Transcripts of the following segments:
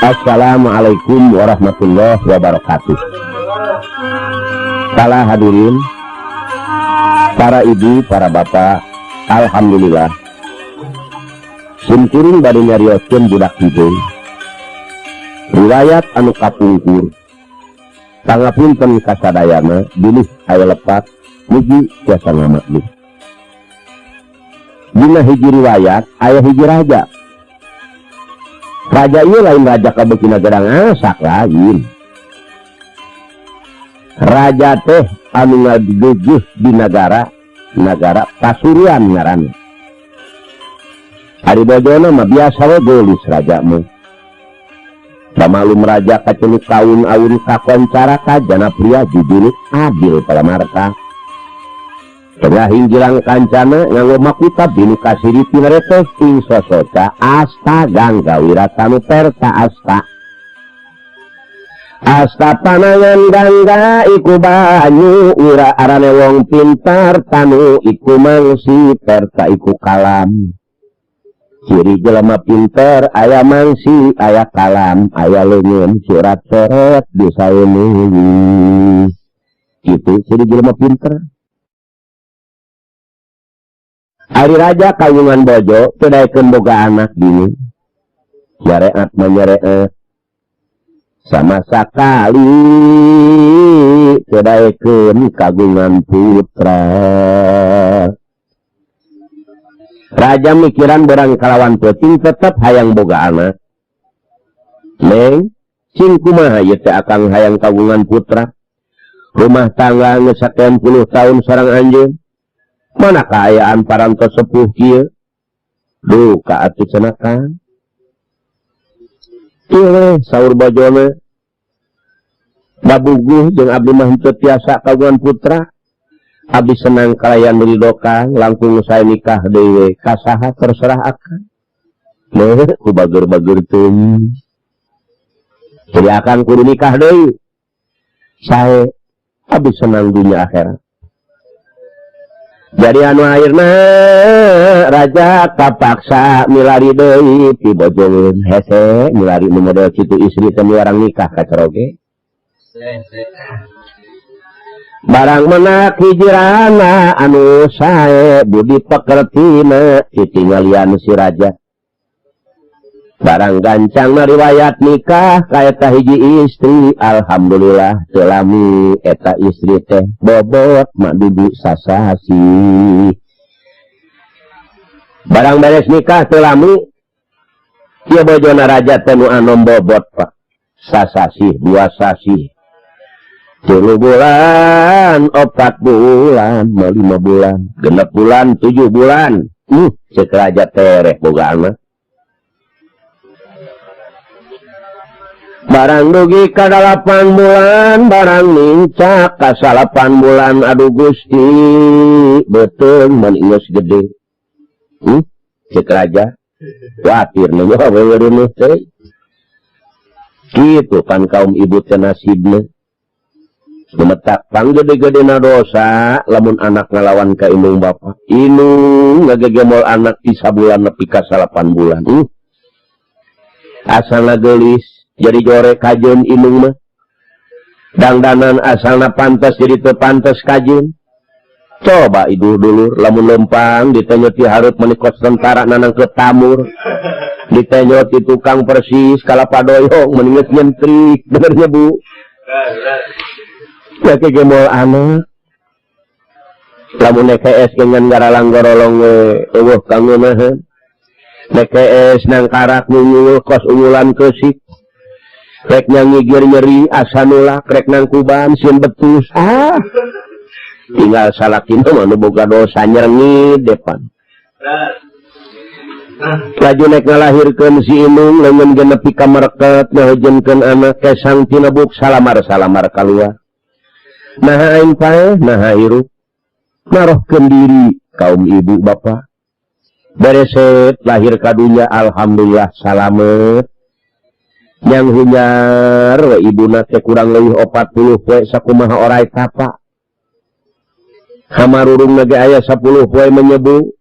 Assalamualaikum warahmatullahi wabarakatuh. Para hadirin, para ibu, para bapak, alhamdulillah. Simkuring bade nyarioskeun budak hidung. Riwayat anu kapungkur. Pangapunten kasadayana bilih aya lepat mugi tiasa ngamaklum. Dina hiji riwayat aya hiji raja. Raja ieu lain raja kabeutina gedang asak lain. Raja teh anu ngadujuh di negara Pasuruan ngaranna. Ari bojona mah biasa we geulis raja mah. Pamalum raja kacenuk kaun aun kakoncara kajana pria jujuluk adil palamarta. Tengah hinggilang kancana nganggo makuta binu kasiri tineretes ing sosoca asta gangga wiratanu perta asta. Asta panangan gangga iku banyu wira arane wong pintar tanu iku mangsi perta iku kalam. Ciri jelema pinter aya mangsi aya kalam aya leungeun surat coret di saeuneung. Kitu ciri jelema pinter. Ari raja kawungan bojo teu daekeun boga anak bini. Nyareat mah nyareat. Sama sakali teu daekeun kagungan putra. Raja mikiran berang kalawan peuting tetep hayang boga anak. Neng, cing kumaha ieu teh akang hayang kagungan putra. Rumah tangga geus sakeun puluh taun sareng anjeun. Mana kaayaan parantos sepuh kieu? Duh, kaatuh cenah. Ieu saur bojona. Babuguh jeung abdi mah henteu tiasa kagungan putra. Abdi senang kalayan ridokang langkung sae nikah deui kasaha terserah akan. Leuh ku bager-bager teuing. Jadi akan kudu nikah deui. Sae abdi senang dunia akhirat. Jadi anu akhirna raja kapaksa milari deui ti bojogeun hese milari nu model kitu istri teh milarang nikah kaceroge. Barang menak hijirana anu sae budi pekertina ditinggalian si raja. Barang gancang na riwayat nikah ka eta hiji istri alhamdulillah teu lami eta istri teh bobot mak dudu sasasi. Barang beres nikah teu lami ieu bojona raja teh nu anom bobot Pak. Sasasi 2 sasi. 3 bulan, 4 bulan, 5 bulan, 6 bulan, 7 bulan. Ceuk raja tereh boga anak. Barang dugi ka 8 bulan, barang nincak ka 8 bulan, aduh Gusti, betul mun geus gede. Ceuk raja, watir nu weweuneuh teh. Kitu kan kaum ibu teh nasibna. Gemetak panggede-gedena dosa, lamun anak ngalawan ka indung bapa. Indung ngagegemol anak ti sabulan nepi ka 8 bulan. Asalna geulis. Jadi jore kajeun indung mah. Dangdanan asalna pantes jadi teu pantes kajeun. Coba idu dulur lamun lempang ditenyo ti hareup menikot tentara nanang ke tamur. Ditenyo ti tukang persis kalapa doyong meninget nyentrik. Benernya Bu? Ya kegemol anak. Lamun nekees dengan garalang gorolong eueuh kang ngeunaheun. Nekees nang karak nyunyul kos ungulan keusik. Rek nyangigir nyeri asa nulak rek nang kuban sieun betus tinggal salakina mah nu boga dosa nyerengit depan laju nek ngalahirkeun si indung leungeun ge nepi ka mareket ngahejeunkeun anak kesang tina buk salamar kaluar naha aing paeh naha hirup narohkeun diri kaum ibu bapa bereset lahir ka dunya alhamdulillah salamet. Yang hunyar we ibuna teh kurang leuwih 40 poe sakumaha orai tapa. Hamarurung ge aya 10 poe menyebu.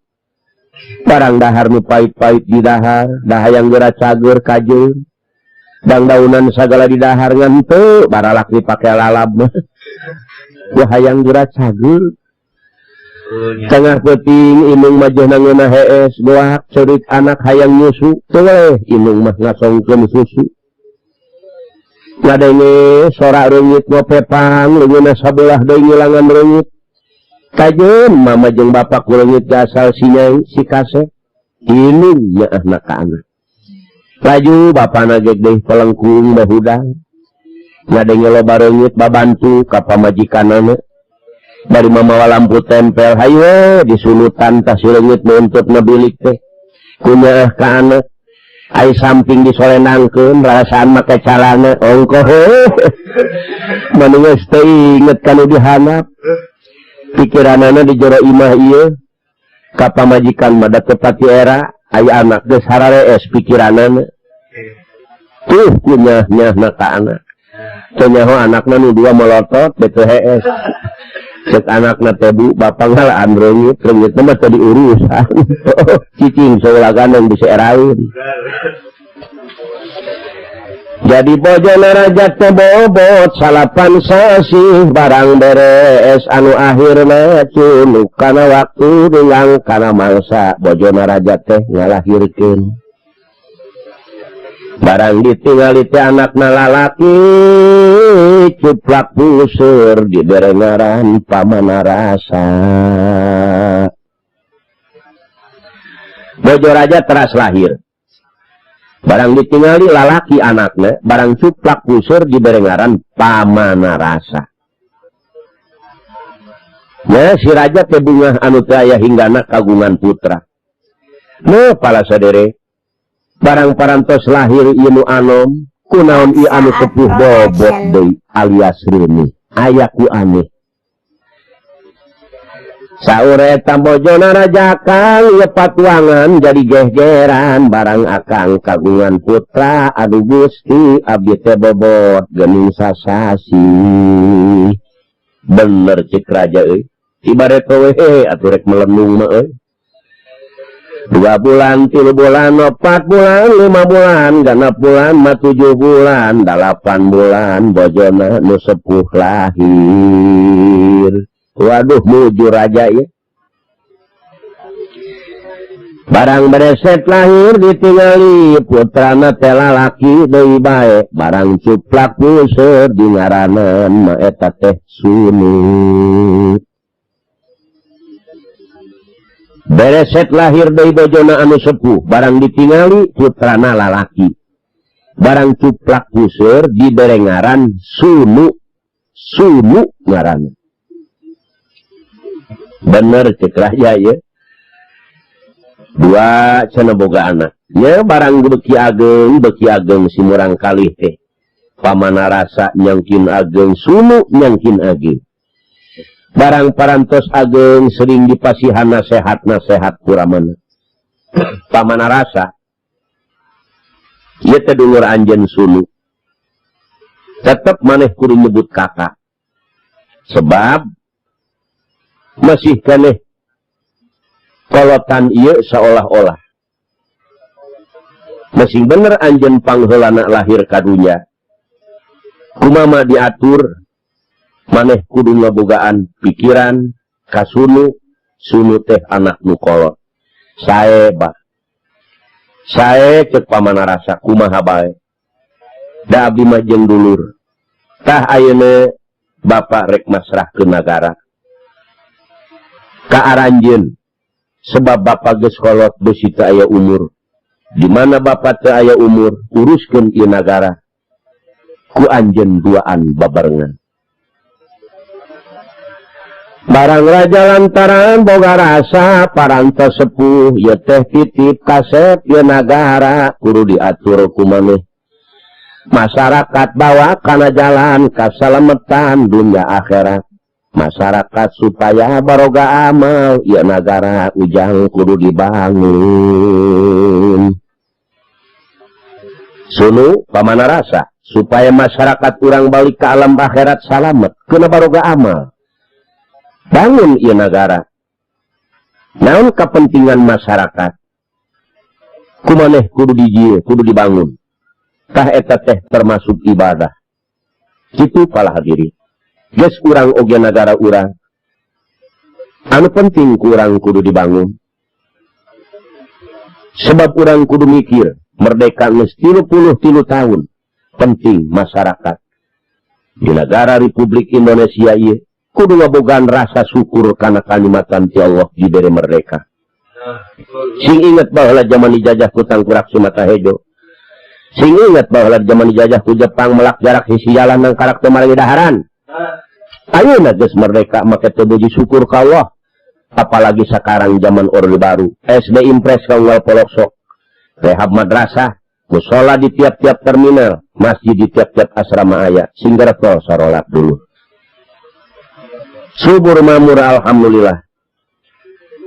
Barang dahar nu pait-pait di dahar, dahayang geura cager kajeun. Daunan sagala di dahar ngan teu baralak dipake lalab mah wah hayang gerak sageur tengah peuting inung mah jeung nangeuna hees goak ceurik anak hayang nyusu teu we inung mah ngasongkeun susu ngadenge sora reungit ngopepang leungeunna sabelah deui ngilangan reungit kajeun mama jeung bapa ku reungit asal si nyai si kasep inung nya anak ka anak laju bapana geus deui pelengkung bahudang ngadenge loba reungit babantu ka pamajikanana bari mamawa lampu tempel hayu disulutan tah si reungit nuntutna bilik teh kumaha ka anak ai samping disolenangkeun rasaan make calana ongkoh manunggus teu inget kanu dihanap pikiranana di jero imah ieu ka pamajikan mah da teu pati era aya anak geus hararees pikiranana tuh kunyah-nyahna ka anak teu nyaho anakna nu dua melotot bete hees cek anakna teh bu bapa ngalaan reungit mah teu diurusan cicing saulagan yang bisa erain jadi bojona raja teh bobot salapan sasih barang beres anu akhirna culuk kana waktu dengan kana mangsa bojona raja teh ngalahirkeun barang ditinggali teh anakna lalaki cuplak puseur di derengaran Pamanarasa bojo raja teras lahir barang ditinggali lalaki anakna barang cuplak puseur di derengaran Pamanarasa ya si raja teh bungah anu teh aya hinggana kagungan putra no pala sadere barang parantos lahir ieu anom kunaon ieu anu sepuh bobot deui alias reuni aya ku aneh saur eta bojona raja kang patuangan jadi gehgeran barang akang kagungan putra aduh Gusti abdi teh bobot geuning sasasi bener cik raja euy ibarat we atuh rek melendung mah euy 2 bulan, 3 bulan, 4 bulan, 5 bulan, 6 bulan, 7 bulan, 8 bulan, bojona nu sepuh lahir. Waduh, muju raja ya. Barang bereset lahir ditinggali, putrana teh lalaki deui bae, barang cuplak puseur di ngaranan mah eta teh Sunu. Bereset lahir dari bojona anu sepuh barang ditingali putrana lalaki barang cuplak puseur di berengaran Sunu ngaran bener cek raja ya 2 cenah boga anak ya barang beki ageng si murang kalih teh Pamanarasa nyangkin ageng Sunu nyangkin ageng barang parantos ageng sering dipasihana sehat kuramana Pamanarasa ieu teh dulur anjeun Sunu tetep maneh kudu nyebut kakak sebab masih keneh kolotan ieu seolah-olah masih bener anjeun pangheulana lahir ka dunya kumaha diatur maneh kudu ngabogaan pikiran ka Sunu teh anak nu kolot sae cek Pamanarasa kumaha bae da abdi mah jeung dulur tah ayeuna bapa rek masrahkeun nagara ka aranjeun sebab bapa geus kolot beusi teu aya umur di mana bapa teu aya umur uruskeun ieu nagara ku anjeun duaan babarengan barang raja lantaran boga rasa parantos sepuh ieu teh titip kasep ieu nagara kudu diatur ku maneh masyarakat bawa kana jalan kasalametan dunya akhirat masyarakat supaya baroga amal ieu nagara ujang kudu dibangun Sunu Pamanarasa supaya masyarakat urang balik ke alam akhirat salamet keuna baroga amal bangun ieu nagara naon kepentingan masyarakat kumaneh kudu dibangun tah eta teh termasuk ibadah. Kitu pala hadirin. Geus urang oge nagara urang. Anu penting kurang kudu dibangun. Sebab urang kudu mikir, merdeka geus 33 tahun. Penting masyarakat di negara Republik Indonesia ieu kudu ngabogaan rasa syukur kana kalimatan ti Allah dibere merdeka. Sing inget baheula zaman dijajah ku Tangkurak Sumatahejo. Sing inget baheula zaman dijajah ku Jepang melak jarak hiji jalan nang karak teu marangi daharan. Ayeuna geus merdeka make teu puji syukur ka Allah. Apalagi sekarang zaman Orde Baru. SD Impres ka unggal Poloksok. Rehab madrasah, musola di tiap-tiap terminal, masjid di tiap-tiap asrama aya. Singgarto sarolat dulu. Subur mamur alhamdulillah.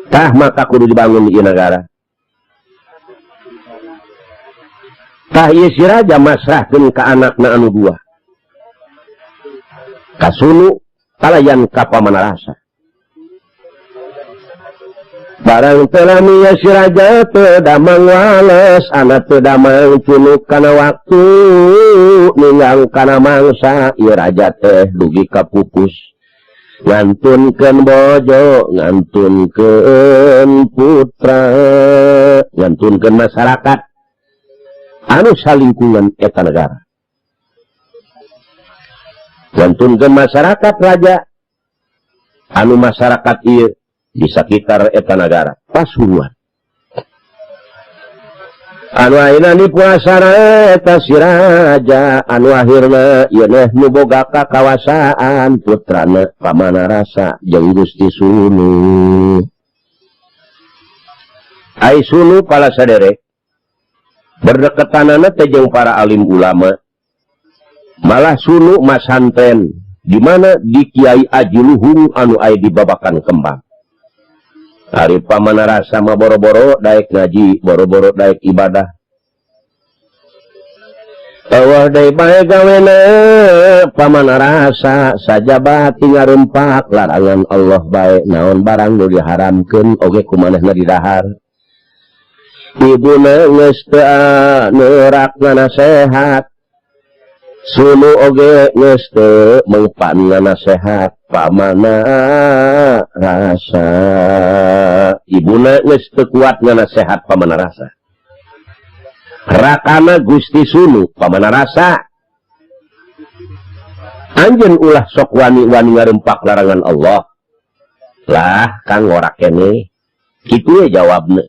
Tah maka kudu dibangun di negara. Tah ieu si raja masrahkeun ka anakna anu dua. Kasunu kalayan ka pamanarasa. Barang telah mia si raja teu damang wales, anak teu damang cunuk kana waktu, ninggang kana mangsa, ieu raja teh dugi ka pupus. Ngantunkeun bojo, ngantunkeun putra, ngantunkeun masyarakat anu salingkungan eta negara. Ngantunkeun masyarakat raja anu masyarakat ieu di sekitar eta negara Pasuruan. Anu ayeuna dipuasana eta si raja, anu akhirna ieu teh nu boga kakawasaan putrana Pamanarasa jeung Gusti Sunu. Ai Sunu pala saderek berdeketanana teh jeung para alim ulama. Malah Sunu masantren di mana di Kiai Aji Luhung anu aya di Babakan Kembang. Hari Pamanarasa mah boro-boro daek ngaji, boro-boro daek ibadah. Tawah deui bae gawena Pamanarasa sajabat ngarempak larangan Allah bae naon barang nu diharamkeun oge kumanehna didahar. Ibuna geus teu neurakna nasehat. Sunu oge geus teu mengpanna nasehat Pamanarasa. Ibuna geus teu kuat nganasehat Pamanarasa. Rakana Gusti Sunu Pamanarasa. Anjeun ulah sok wani-wani ngarempak larangan Allah. Lah kang ora keneh. Kitu we jawabna.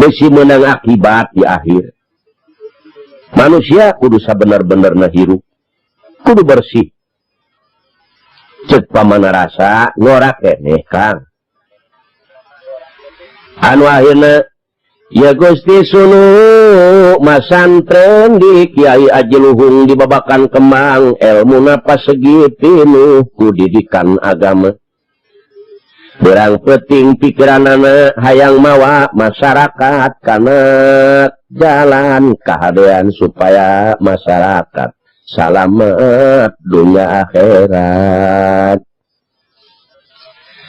Besi menang akibat di akhir. Manusia kudu sabener-benerna hirup, kudu bersih. Cek Pamanarasa ngora keneh Kang. Anu akhirna ya Gusti Sunu masantren di Kiai Aji Luhung di Babakan Kembang, elmuna pasegi pinuh ku didikan agama. Berang penting pikiranana hayang mawa masyarakat kana jalan kahadean supaya masyarakat salamet dunia akhirat.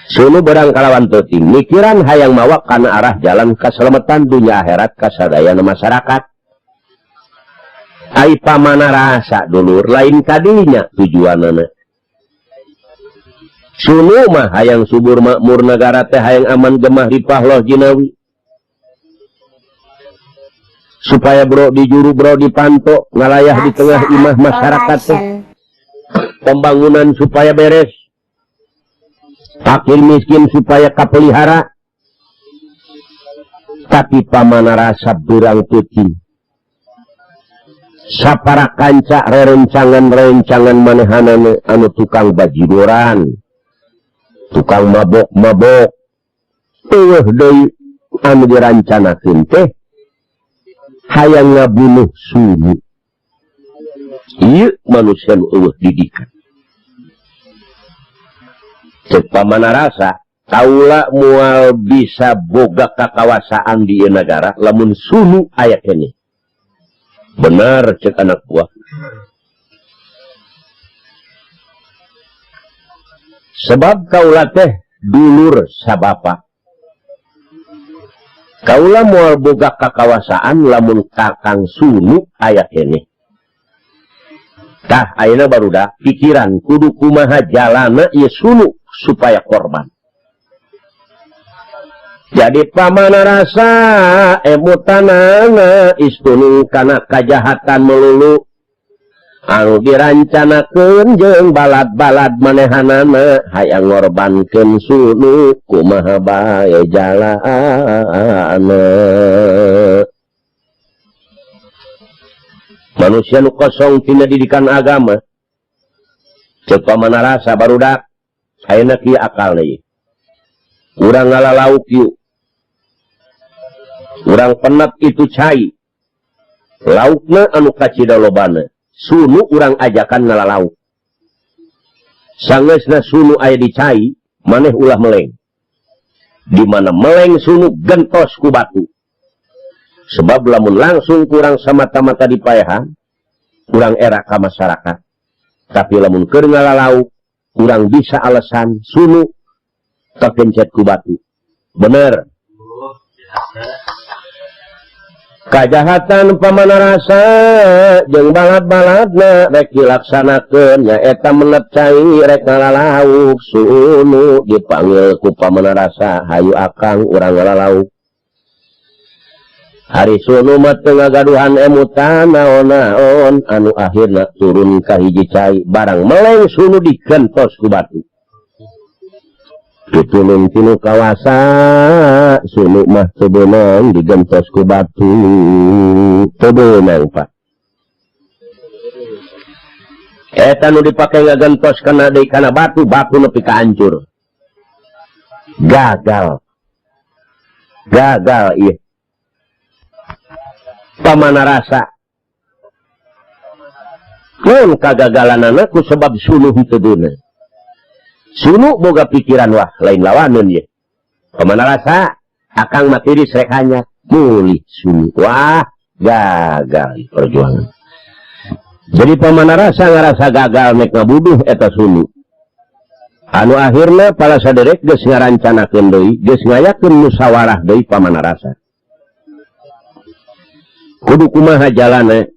Sunu berang kalawan penting mikiran hayang mawa kana arah jalan kaselamatan dunia akhirat kasadayana masyarakat. Ai Pamanarasa dulur lain kadinya tujuanana. Sunu mah hayang subur makmur negara teh hayang aman gemah ripah loh jinawi. Supaya bro dijuru bro dipanto ngalayah di tengah imah masyarakat teh. Pembangunan supaya beres. Fakir miskin supaya kapelihara. Tapi Pamanarasa berang teuting. Sapara kanca rerencangan-rerencangan manehanana anu tukang bajidoran. Tukang mabok-mabok eueuh deui anu dirancanakeun teh hayang ngabunuh Sunu. Ieu manusia nu eueuh didikan. Cek Pamanarasa kaula moal bisa boga kakawasaan di ieu negara lamun Sunu aya keneh. Benar cek anak buah. Sebab kaula teh dulur sabapa. Kaula moal boga kakawasaan lamun kakang sunu aya keneh. Tah ayeuna barudak pikiran kudu kumaha jalana ieu sunu supaya korban. Jadi pamana rasa emutanana istunu kana kajahatan melulu anu dirancanakeun jeung balad-balad manehanana hayang ngorbankeun sunu kumaha bae jalana. Manusia nu kosong tina didikan agama ceuk pamana rasa barudak ayeuna kieu akal deui. Urang ngalalauk ieu urang penat itu cai laukna anu kacida lobana sunu urang ajakan ngalalauk sangeusna sunu aya di cai maneh ulah meleng di mana meleng sunu gentos ku batu sebab lamun langsung kurang samata-mata dipaehan urang era ka masyarakat tapi lamun keur ngalalauk urang bisa alasan sunu kakencet ku batu bener. Kajahatan pamana rasa jeung balad-baladna rek dilaksanakeun nyaeta menep cai rek ngalalauk sunu dipanggil ku pamana rasa hayu akang urang ngalalauk. Hari sunu mah teu ngagaduhan emutan naon-naon anu akhirna turun ka hiji cai barang meleng sunu digentos ku batu. Ditulung tinu kawasa sunu mah sebenang digentos ku batu sebenang Pak eta nu dipake ngagentos kana deui kana batu nepi ka hancur gagal ieu pamana rasa naon kagagalanana ku sebab sunu henteu deuna. Sunu boga pikiran wah lain lawaneun ye. Pamana rasa akang matiris rek hanya mulih sunu. Wah gagal perjuangan. Jadi pamana rasa ngarasa gagal nek ngabuduh eta sunu. Anu akhirna pala saderek geus ngarancanakeun deui, geus ngayakeun musyawarah deui pamana rasa. Kudu kumaha jalana?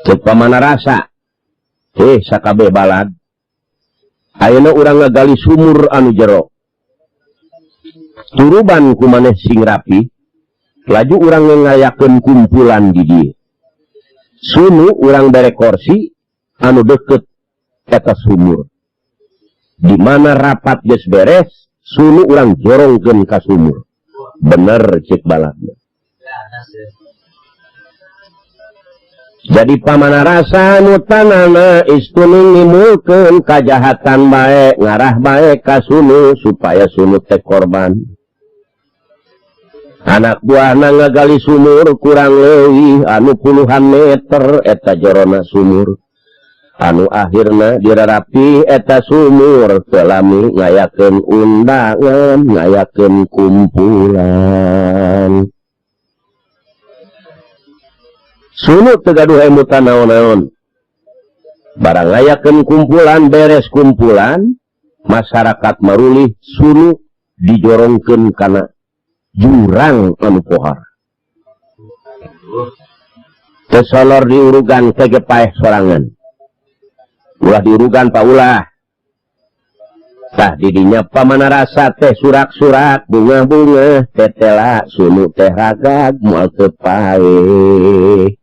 Ceuk pamana rasa. Sakabeh balad ayeuna urang ngagali sumur anu jero. Turuban ku maneh sing rapi, laju urang ngayakeun kumpulan di dieu. Sunu urang bere kursi anu deukeut eta sumur. Di mana rapat geus beres, sunu urang jorongkeun ka sumur. Bener ceuk baladna. Jadi pamana rasa nu tanana istunu ngimulkeun kajahatan bae ngarah bae ka sunu supaya sunu teh korban. Anak buahna ngagali sumur kurang leuwih anu puluhan meter eta jorona sumur. Anu akhirna dirarapi eta sumur telami ngayakeun undangan ngayakeun kumpulan. Sunu teu gaduh emutan naon-naon. Barang ngayakeun kumpulan beres kumpulan, masyarakat marulih sunu dijorongkeun kana jurang anu pohar. Teu solor diurugan kege paeh sorangan. Ulah diurugan pa ulah. Tah didinya pamana rasa teh surak-surak bunga-bunga tetela sunu teh ragag moal teu paeh.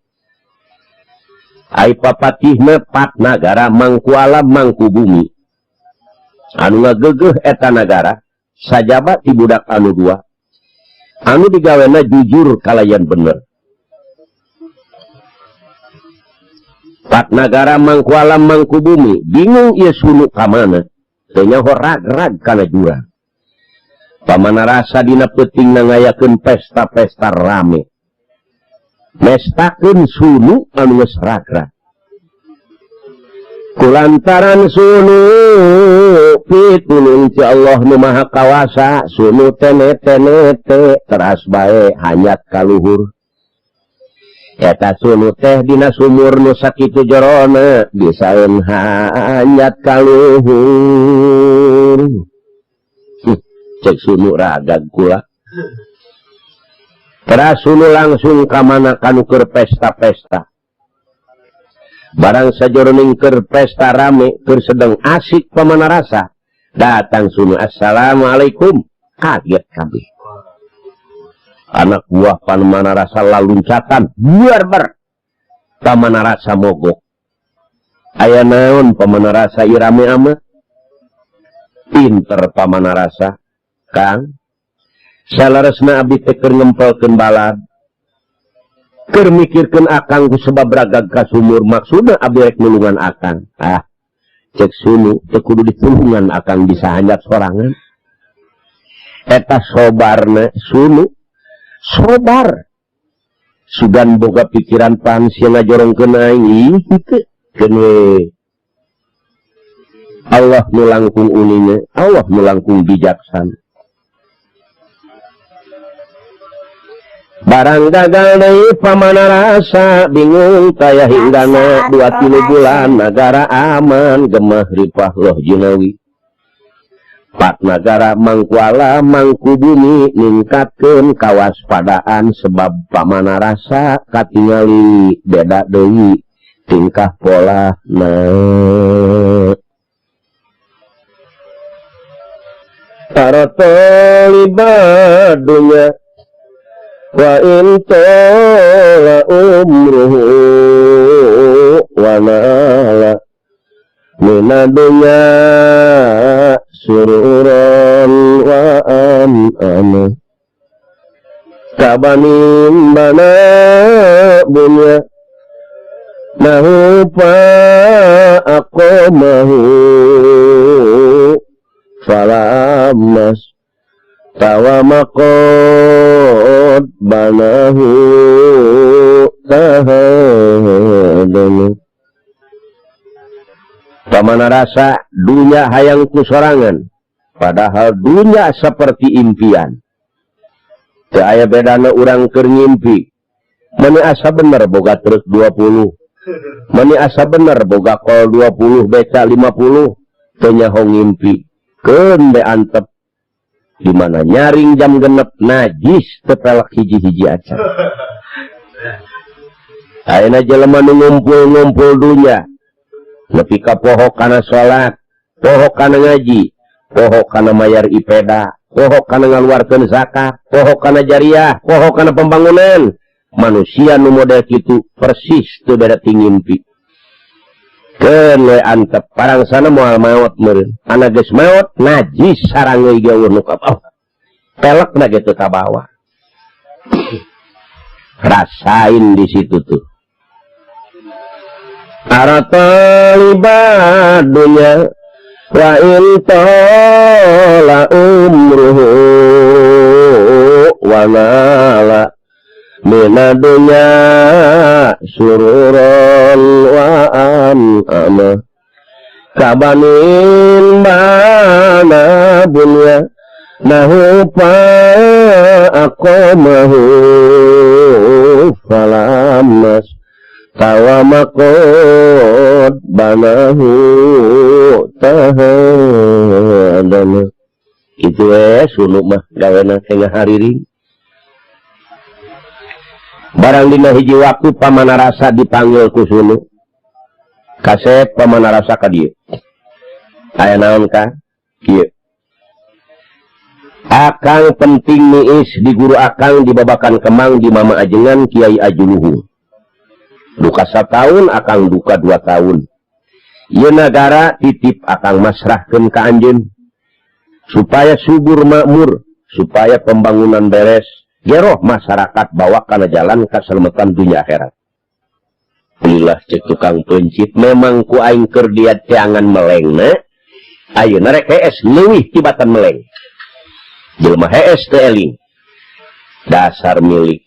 Ai papatihna pat nagara mangku alam mangku bumi. Anu ngageugeuh eta nagara sajaba ti budak anu dua. Anu digawena jujur kalayan bener. Pat nagara mangku alam mangku bumi bingung ieu sunu ka mana. Teu nyaho rag-rag kana jurang. Pamana rasa dina peutingna ngayakeun pesta-pesta rame. Mestakeun sunu anu geus rag-rag. Kulantaran sunu pitulung ti Allah nu Maha Kawasa, sunu tenete teras bae hanyat kaluhur. Eta sunu teh dina sumur nu sakitu jerona bisaeun hanyat kaluhur. Cek sunu ragag kula. Terus langsung ka mana kanu keur pesta-pesta. Barang sajroning keur pesta rame, keur sedang asik pamana rasa, datang sunu assalamualaikum, kaget kabeh. Anak buah pamana rasa laluncatan, buar-bar. Pamana rasa mogok. Aya naon pamana rasa irame ama? Pinter pamana rasa, Kang. Salaresna abdi teh keur ngempelkeun balad. Keur mikirkeun akang ku sebab ragag ka sumur, maksudna abdi rek nulungan akang. Ah, cek sunu teu kudu ditulungan akang bisa hanyap sorangan. Eta sobarna sunu sobar. Sugan boga pikiran pan sia ngajorongkeun aing ih kitu keun we. Allah nu langkung uninge, Allah nu langkung bijaksana. Barang gagal deui pamana rasa, bingung taya hinggana 2-3 bulan negara aman gemah ripah loh jinawi. Pak negara mangkuala mangku bumi ningkatkeun kawaspadaan sebab pamana rasa katingali beda deui tingkah polana. Taratolibadunya wa in tola umruhu wa nala minadunya sururan wa amana kabanim bana bunya nahu pa akomahu falamas tawamakot banahu tahadana. Pamana rasa dunya hayang kusorangan, padahal dunya seperti impian. Teu aya bedana urang keur ngimpi. Mani asa bener boga truk 20, mani asa bener boga kol 20 beca 50, teu nyaho ngimpi. Keun be antep di mana nyaring jam genep najis tepelak hiji-hiji acan. Ayeuna jelema nu ngumpul-ngumpul dunya, nepi ka poho kana salat, poho kana ngaji, poho kana mayar ipeda, poho kana ngaluarkeun zakat, poho kana jariah, poho kana pembangunan. Manusia nu model kitu persis teu beda ti ngimpi. Keun we antep parang sana moal maot meureun. Ana geus maot najis sarang euy geueuh nu ka bawah. Pelekna gitu ka bawah. Rasain di situ tuh. Aratalibadunya wa in tola umruhu wa nala minadunya sururan wa amana kabanin bana bunya nahu pa akomahu falamas tawamakot banahu tahadana. Itu sunu mah gaweana tengah hariring. Barang dina hiji waktu pamana rasa dipanggil ku sunu. Kasep pamana rasa ka dieu. Aya naon ka? Kieu. Akang penting niis di guru akang dibabakan kemang di mama ajengan Kiai Ajuluhung. Duka 1 tahun akang duka 2 tahun. Ieu nagara titip akang masrahkeun ka anjeun supaya subur makmur, supaya pembangunan beres. Geroh masyarakat bawa kana jalan kaselamatan dunia akhirat. Ulah cek tukang pencit memang ku aing keur diat teangan melengna. Ayeuna rek hees leuwih tibatan meleng. Jelema hees teu eling. Dasar milik.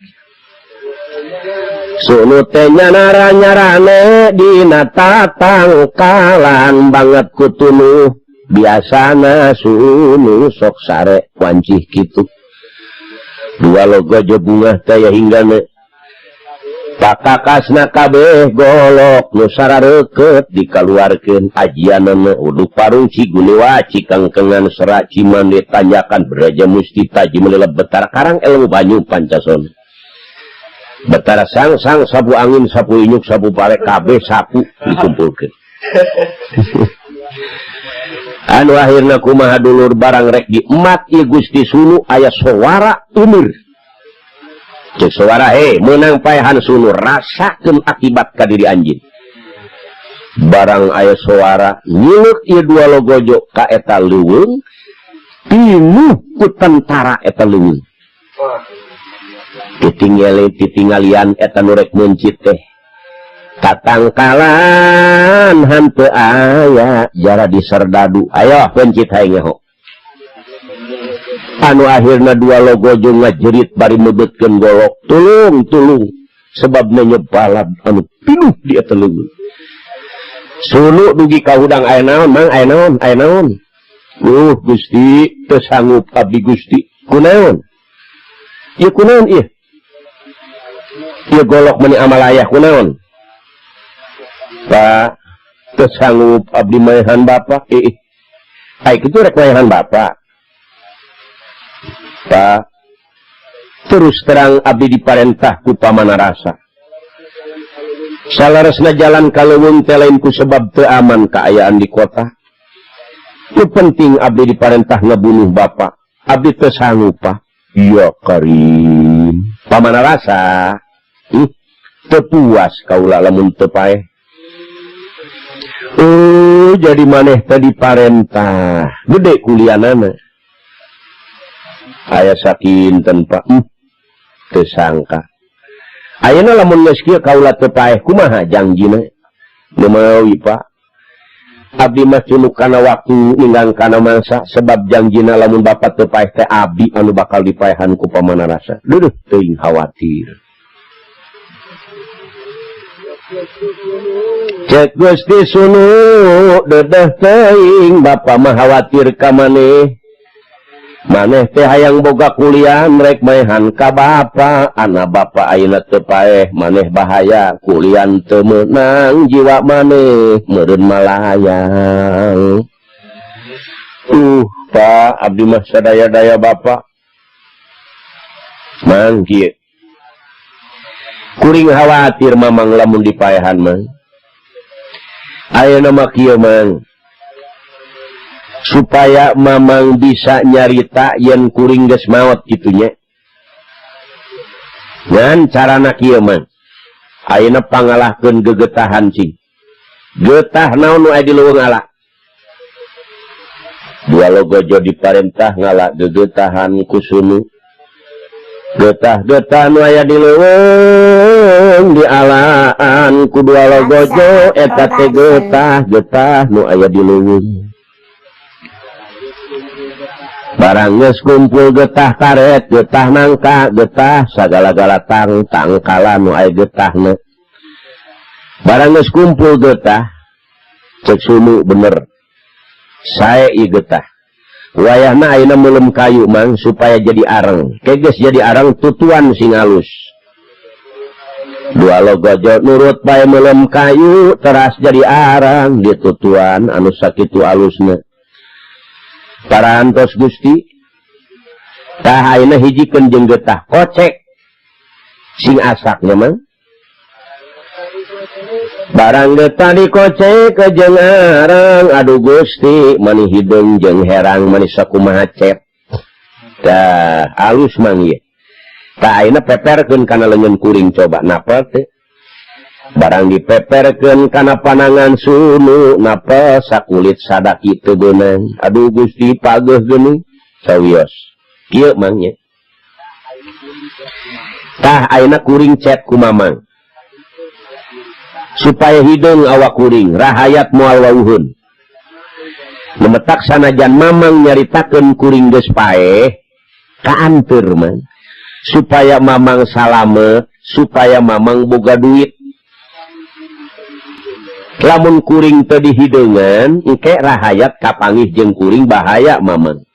Sunu teh nyara-nyarane dina tatangkalan banget kutunuh. Biasana sunu sok sare wancih kitu. 2 logo jo bunga taya hinggana. Pakakasna kabeh golok nu sarareukeut dikaluarkeun ajianana uduk parung ciguni waci kangkengan serak ciman ditanjakan beraja musti taji meleleb betar karang elmu banyu Pancasona. betara sang sapu angin sapu inyuk sapu palek kabeh sapu dikumpulkeun anu akhirna kumaha dulur barang rek diemat ieu Gusti Sunu aya sowara umur cek sowara meunang paehan Sunu rasakeun akibat ka diri anjeun barang aya sowara nyileuk ieu dua logojo ka eta leuweung pinuh ku tentara eta leuweung titinggalian eta nu rek mencit teh tatangkalan hanteu aya jara di serdadu ayo pencit hayang ngeho anu akhirna dua logojo ngajerit bari mebetkeun golok tulung sebabna nyebalad anu pinuh di eta leuweung Sunu dugi ka hudang aya naon mang aya naon Gusti teu sanggup abdi Gusti kunaon ieu kunaon ieu golok meni amalaya kunaon Pak teu sanggup abdi maehan Bapak ai kitu rek maehan Bapak Pak terus terang abdi diparentah ku pamanarasa salaresna jalan ka leuweung teh lain ku sebab teu aman kaayaan di kota nu penting abdi diparentah ngabunuh Bapak abdi teu sanggup Pak iya karim pamanarasa teu puas kaula lamun teu paeh jadi maneh teh diparentah gede kulianana aya sakinten Pak teu sangka ayeuna lamun geus kieu kaula teu paeh kumaha jangjina leumeui Pak abdi mah cunuk kana waktu ninggang kana mangsa sebab jangjina lamun Bapak teu paeh teh abdi anu bakal dipaehan ku pamanarasa duduh teuing khawatir cek Gusti Sunu dedeh teuing Bapak mah khawatir ka maneh teh hayang boga kuliah rek maehan ka Bapak anak Bapak ayeuna teu paeh maneh bahaya kuliah teu meunang jiwa maneh meureun malayang Pak abdi mah sadaya-daya Bapak mang kieu kuring khawatir mamang lamun dipaehan mang ayeuna mah kieu mang supaya mamang bisa nyarita yen kuring geus maot kitunya ngan carana kieu mang ayeuna pangalahkeun gegetahan cing getah naon nu aya di leuweung ala dua logojo diparentah ngala gegetahan ku Sunu getah-getah nu aya di leuweung dialaan ku dua logojo eta teh getah nu aya di leuweung barang geus kumpul getah karet getah nangka getah sagala-gala tangkala nu aya getahna barang geus kumpul getah cek Sunu bener sae ieu getah wayahna ayeuna meulem kayu mang supaya jadi areng keges jadi areng tutuan sing alus dua logojo nurut bae meulem kayu teras jadi areng di tutuan anu sakitu alusna parantos Gusti tah ayeuna hijikeun jeung getah kocek sing asaknya mang barang getah dikocek ke jeung areng aduh Gusti mani hideung jeung herang mani sakumaha cet tah alus mang ieu tah ayeuna peperkeun kana leungeun kuring coba napa teh barang dipeperkeun kana panangan Sunu napa sakulit sadaki teu beunang aduh Gusti pageuh geuning sawios kieu mang nya tah ayeuna kuring cet ku mamang supaya hideung awak kuring rahayat moal wawuhun lemetak sanajan mamang nyaritakeun kuring geus paeh kaanteur mang supaya mamang salamet supaya mamang boga duit lamun kuring teu dihideungan engke rahayat kapanggih jeung kuring bahaya mamang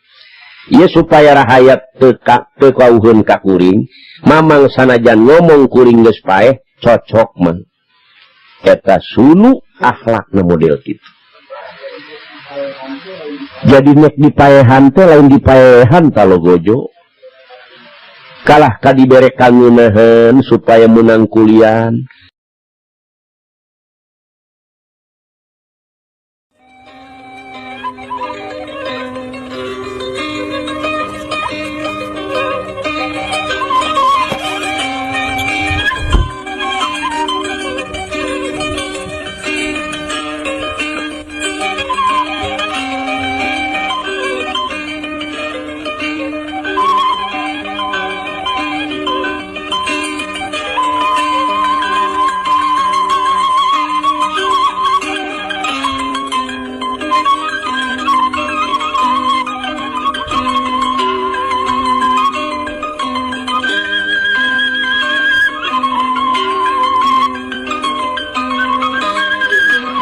ieu supaya rahayat teu kawuhun ka kuring mamang sanajan ngomong kuring geus paeh cocok mang eta Sunu akhlakna model kitu jadi nek dipaehan teh lain dipaehan ta logojo kalah kadibere kangunahan supaya menang kulian.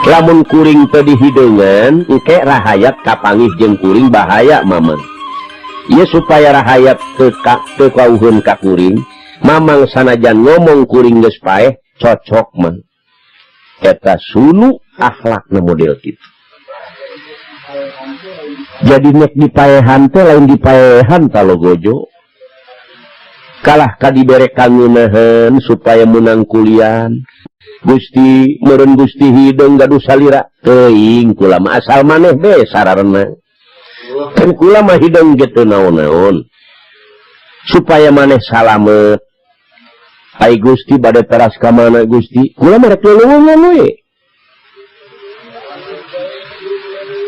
Lamun kuring tadi hidangan, engke rahayat kapangih jeung kuring bahaya mamang. Ieu supaya rahayat teu kauheun ka kuring, mamang sanajan ngomong kuring geus paeh cocok mah. Eta sunu akhlakna model kitu. Jadi nek dipaehan teh lain dipaehan talogojo. Kalah kadibere kangunahan supaya menang kulian. Gusti meureun Gusti hideung gaduh salira teuing kula mah asal maneh be sararna. Kan kula mah hideung ge teu naon-naon. Supaya maneh salamet. Ai Gusti bade teras ka mana Gusti? Kula mah rek leuweungan we.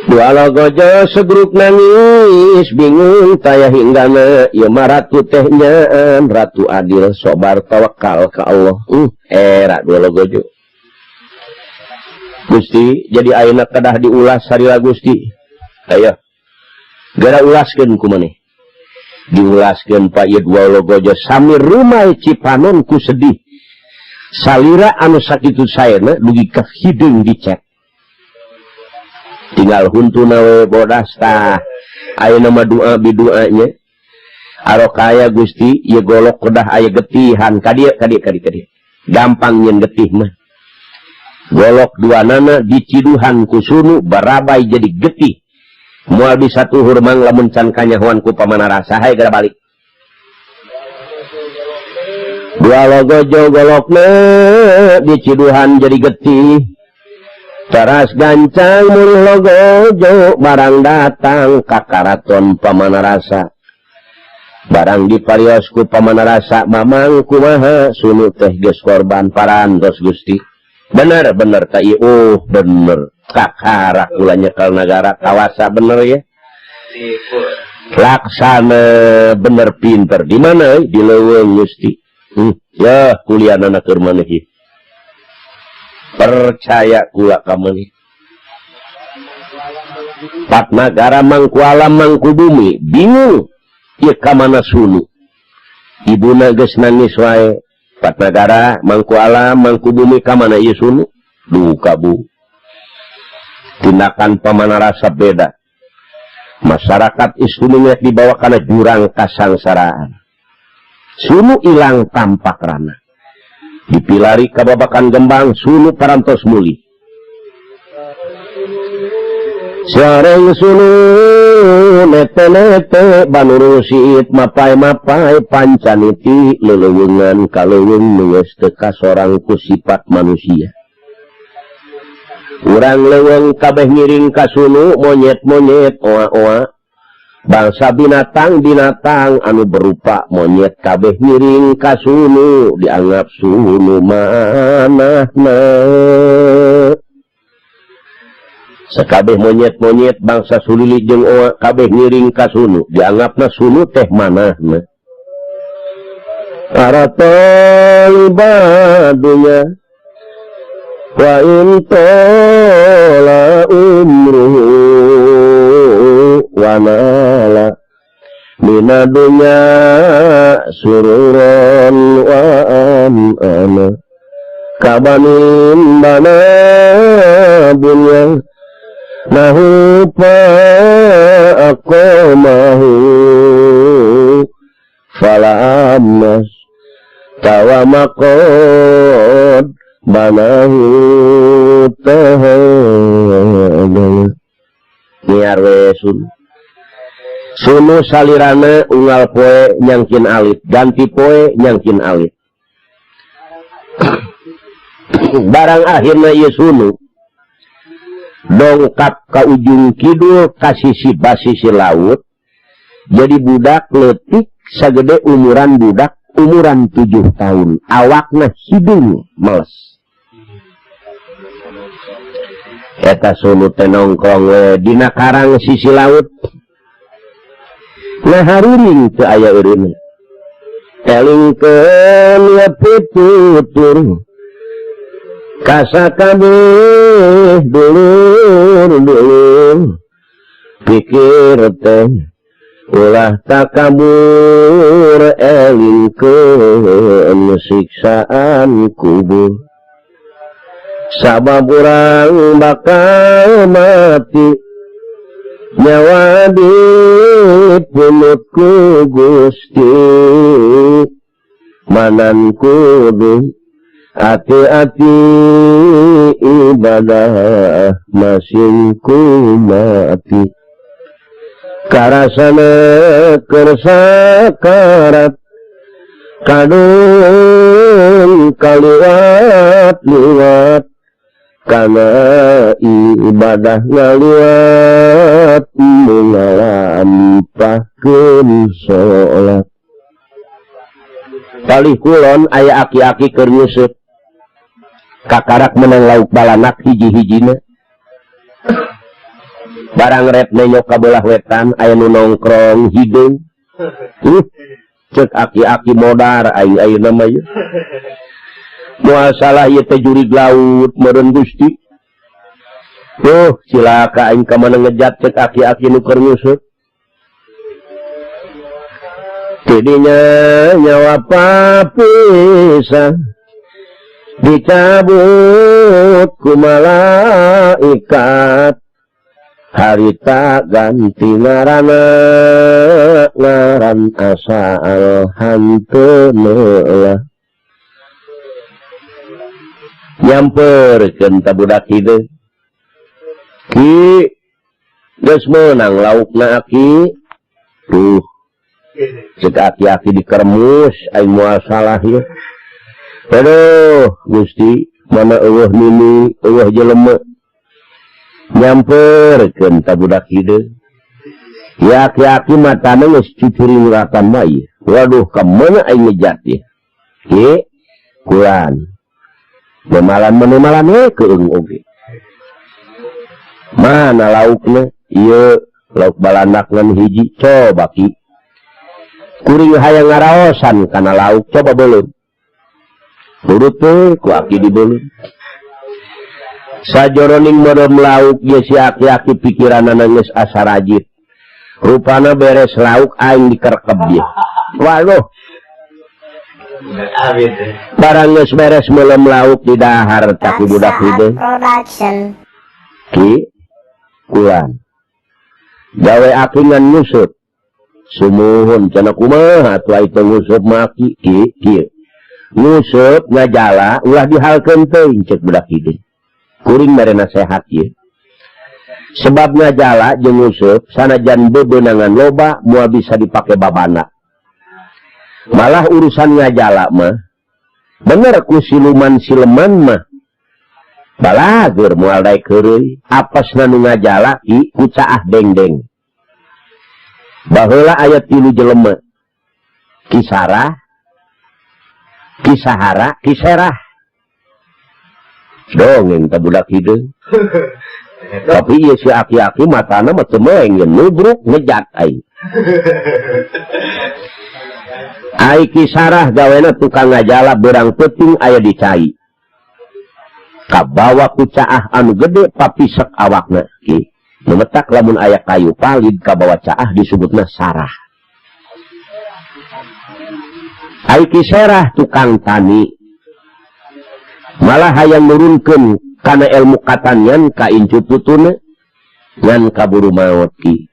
Dua logojo segruk nangis bingung taya hinggana ieu mah ratu teh nyaan ratu adil sobar tawakal ka Allah. Era dua logojo. Gusti jadi ayeuna kedah diulas sarila Gusti. Ayo. Gara ulaskeun ku maneh. Diulaskeun pa ieu dua logojo sami rumah Cipanon ku sedih. Salira anu sakitu saena dugi ka hideung dicek. Tinggal huntuna we bodas tah ayeuna mah doa bidoa nya arokaya Gusti ieu golok kedah aya getihan ka dieu gampang nyen getih mah golok duanana diciduhan ku sunu barabai jadi getih moal bisa tuhur mang lamun can kanyahoan ku pamanarasa hae gara balik dua logojo golokna diciduhan jadi getih. Teras gancang murih logojo barang datang ka karaton pamanarasa. Barang diparios ku pamanarasa mamang kumaha sunu teh geus korban parantos Gusti. Bener ta ieu bener. Kakara kula nyekel nagara kawasa bener ya. Laksana bener pinter di mana di leuweung Gusti. Ya kuliahna keur maneh ieu. Percaya kula kamani pat negara mangku alam mangku bumi bingung ieu ka mana sunu ibuna geus nangis wae pat negara mangku alam mangku bumi ka mana ieu sunu duka bu tindakan pamanarasa beda masyarakat isunu dibawa kana jurang kasangsaraan sunu ilang tampak rana dipilari kababakan gembang sunu parantos muli sareng sunu nete-nete banurusit mapai-mapai pancaniti lelewungan kaleuweung geus teu kasorang ku sifat manusia urang leuweung kabeh ngiring ka sunu monyet-monyet oa-oa bangsa binatang-binatang anu berupa monyet kabeh ngiring ka sunu dianggap sunu manahna sakabeh monyet-monyet bangsa sulili jeung oa kabeh ngiring ka sunu dianggapna sunu teh manahna aratol badunya wa intola umruhu wanala minadunya sururan wa amana kabanin bana dunya nahu pa akomahu falamas tawamakod banahu tahadana niar wesun Sunu salirana unggal poe nyangkin alit, ganti poe nyangkin alit. Barang akhirna ieu sunu dongkap ka ujung kidul ka sisi basisi laut, jadi budak leutik sagede umuran budak umuran 7 tahun, awakna hidung meles. Eta sunu teh nongkrong we dina karang sisi laut. Nah hariring teu aya eureunna. Elingkeun ya pitutur ka sakabeh dulur-dulur, pikir teh ulah takabur, elingkeun siksaan kubur. Sabab urang bakal mati, nyawa dipunut ku Gusti, manan kudu hati-hati ibadah masing ku mati. Karasana kersa karat kadung kaliwat-liwat, kana ibadah ngaliwat mengalampahkeun sholat. Palih kulon aya aki-aki keur nyusup kakarak menang lauk balanak hiji-hijina. Barang rep nenyok ka belah wetan aya nu nongkrong hidung. Cek aki-aki modar ayeuna mah ye. Moal salah ieu teh jurig laut meureun Gusti. Cilaka aing ka mana ngejat cek aki-aki nu keur nyusup. Tidinya nyawa papisah dicabut ku malaikat, harita ganti ngaranna ngaran asal hanteuna. Nyamperkeun ka budak hideung, ki geus meunang laukna aki, tuh cek aki-aki dikermus aing moal salah ya. Aduh Gusti, mana eueuh nini eueuh jelema. Nyamperkeun ka budak hideung, ya aki-aki matana geus ciciring ratan mah ieu. Waduh ka mana aing ngejat ieu. Ki kulan memalan we keung oge. Mana laukna? Ieu lauk balanak ngan hiji, coba ki kuring hayang ngaraosan kana lauk, coba beuleum. Urut teh ku aki dibeuleum. Sajoroning modom lauk ye si aki-aki pikiranna geus asa rajit. Rupana beres lauk aing dikerkeb ye. Waduh. Barang geus beres meulem lauk di dahar tak budak hideung. Ki kulan. Gawe aki ngan nyusut. Sumuhun cenah kumaha atuh ai teh nguseup maki kieu. Nguseup ngajala ulah dihalkeun teuing cek budak hideung. Kuring mere nasehat ieu. Sebab ngajala jeung nguseup sanajan bebeunangan loba moal bisa dipake babana. Malah urusan ngajala mah bener ku siluman-sileman mah balager moal daek heureuy, apasna nu ngajala ki ku caah dengdeng. Baheula aya 3 jelema, Kisarah, Kisahara, Kiserah. Dongeng ka budak hideung. Tapi ieu si aki-aki matana mah teu meeng nubruk ngejat aing. Ai Kisarah gawena tukang ngajala beurang peuting aya di cai. Kabawa ku caah anu gede papisek awakna ki. Memetak lamun aya kayu palid kabawa caah disebutna sarah. Ai Kiserah tukang tani. Malah hayang nurunkeun kana ilmu katanyan ka incu putuna ngan kaburu maot ki.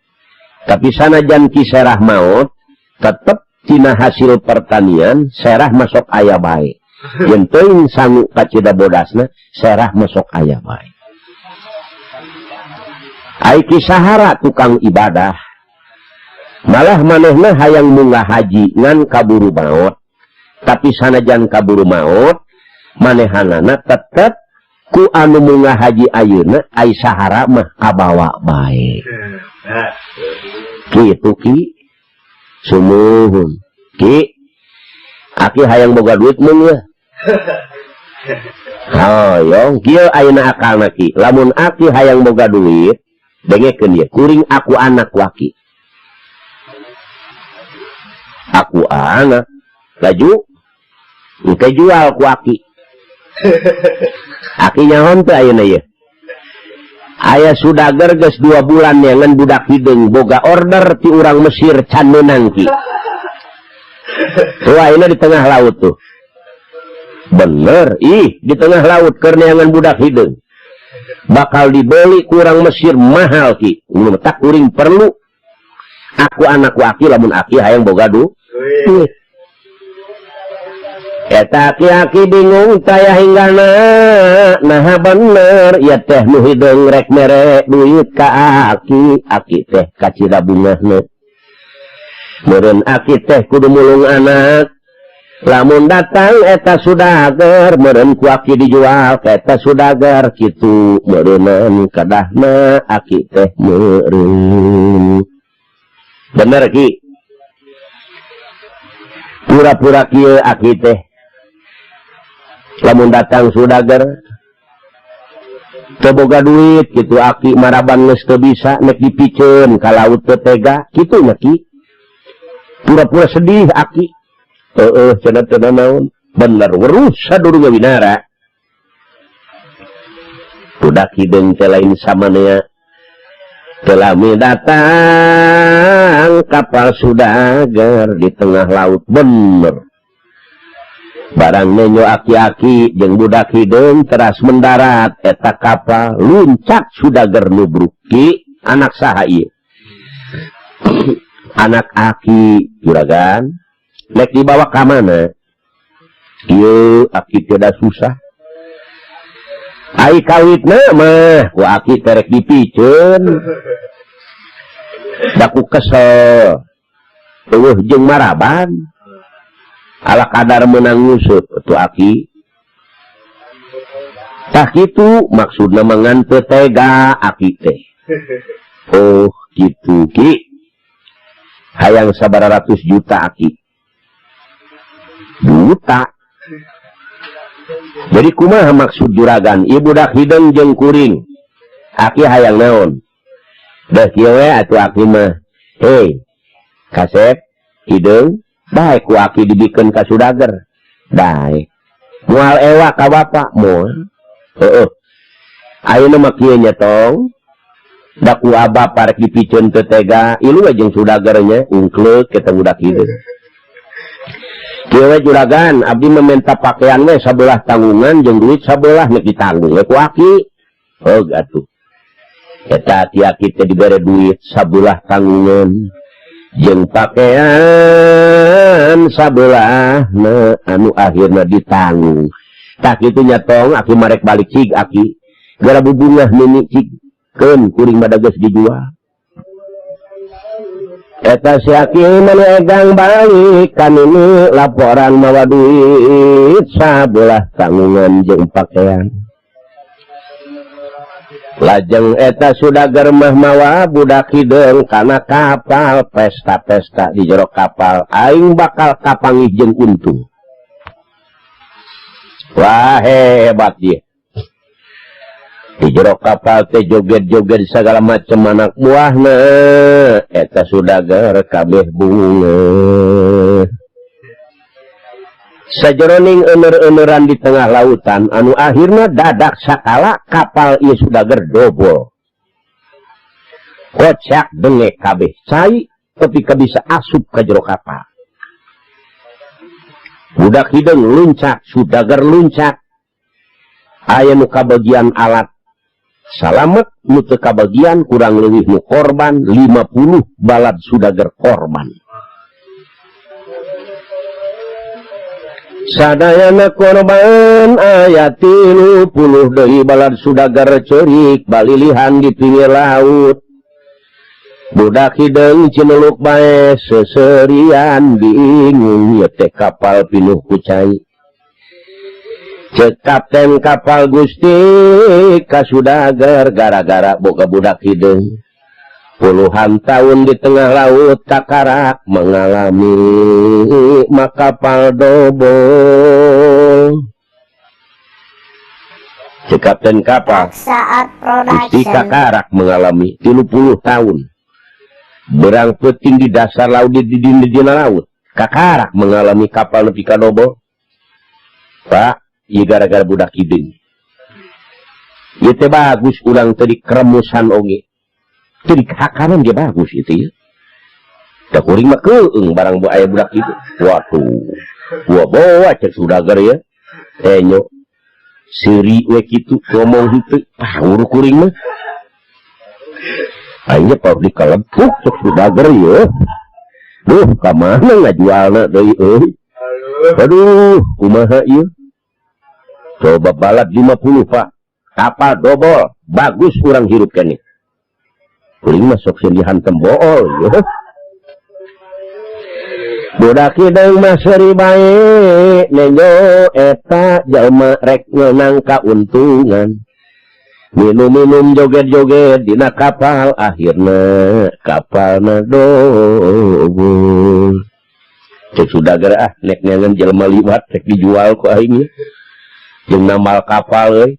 Tapi sanajan Kiserah maot, tetep tina hasil pertanian Serah masuk aya bae. Yen teuing sangu ka cida bodasna, Serah masuk aya bae. Ai Kisahara tukang ibadah. malah manehna hayang munggah haji ngan kaburu maot tapi sanajan kaburu maot manehanana tetep ku anu munggah haji ayeuna ai sahara mah kabawa bae kitu ki sumuhun ki aki hayang boga duit mun ya hoyong kieu ayeuna akalna ki lamun aki hayang boga duit dengekeun ieu kuring aku anak waki aku anak laju engke jual ku aki aki nyaon teh ayeuna ieu aya sudager geus 2 bulan ngan budak hideung boga order ti urang Mesir can meunang ki tuh ayeuna di tengah laut tuh bener di tengah laut keur neangan budak hideung bakal dibeli ku urang Mesir mahal ki mun tak kuring perlu aku anak waki lamun aki hayang boga duit eta aki bingung taya hinggana nah bener ya teh nu hideung rek mere duit ka aki teh kacida bungahna meureun aki teh kudu mulung anak lamun datang eta sudager meureun ku aki dijual ka eta sudager kitu meureunan kadahna aki teh meureun bener ki pura-pura kieu aki teh lamun datang sudager teu boga duit kitu aki maraban geus teu bisa nek dipikeun ka laut teu tega kitu nya ki pura-pura sedih aki cenah teu naon bener weruh sadurunge winara budak hideung teh lain samanea telah datang kapal sudager di tengah laut bener barang nenyo aki-aki jeung budak hideung teras mendarat eta kapal luncak sudager nubruk ki anak saha ieu anak aki juragan nek dibawa ka mana ieu aki teu da susah ai kawitna mah ku aki terek dipikeun da ku kesel eueuh jeung maraban ala kadar menang ngusut tu aki tah kitu maksudna mangan teu tega aki teh oh kitu ki hayang sabaraha ratus juta aki juta jadi kumaha maksud juragan ieu budak hideung jeung kuring aki hayang naon dah kieu we atuh aki mah hei kasep hideung baik ku aki dibikeun ka sudager baik moal ewa ka bapa moal ayeuna mah kieu nya tong da ku abah parek dipikeun teu tega ilu we jeung sudagernya ungkleuk eta budak hideung kieu we juragan abdi meminta pakaian we sabelah tanggungan jeung duit sabelah nek ditanggung we ku aki atuh eta ti aki teh dibere duit sabelah tanggungan jeung pakaian sabelah anu akhirna ditanggung tak kitu nya tong aki marek balik cig aki gara bubungah nini cigkeun kuring bada geus dijual eta si aki menegang balik kan ini laporan mawa duit sabelah tanggungan jeung pakaian lajeng eta sudager mah mawa budak hideung kana kapal pesta-pesta di jero kapal aing bakal kapanggih jeung untung wah hebat ieu di jero kapal teh joget-joget sagala macam anak buahna eta sudager kabeh bunga sajeroning euner-euneran di tengah lautan anu akhirna dadak sakala kapal ieu sudager dobol kocak dengek kabeh cai tapi bisa asup ka jero kapal budak hideung luncak sudager luncak aya nu kabagian alat salamet nu teu kabagian kurang leuwih nu korban 50 balad sudager korban sadayana korban aya 30 deui balad sudagar ceurik balilihan di pinggir laut budak hideung cineluk bae seserian bingung ieu teh kapal pinuh ku cai. Cek kapten kapal Gusti kasudagar gara-gara boga budak hideung. Puluhan tahun di tengah laut kakarak mengalami makapal dobol. Cek kapten kapal Gusti kakarak mengalami 30 tahun. Berang peting di dasar laut di dina laut. Kakarak mengalami kapal nepi ka dobol. Pak, ieu gara-gara budak hideung. Ieu teh bagus urang tadi keremusan oge. Tadi hakanan dia bagus itu ya. Da kuring mah keung barang bu aya budak itu. Waduh. Gua bawa cek sudagar ya. Nyo. Seri we kitu ngomong henteu. Pahur kuring mah. Ayeuna paur dikalepuk cek sudagar ya. Duh, ka mana ngajualna deui euy. Aduh, kumaha ieu? Coba balad 50, Pak. Kapal dobol, bagus urang hirup keneh. Kuring masuk sini hantem bool, ya. Budak hideung mah seri bae, nenyo eta jalma rek ngeunang kauntungan. Minum-minum joget-joget dina kapal, akhirna kapalna dobol. Cek sudagar nek nyangan jelema liwat rek dijual ku aing. Jeung namal kapal euy.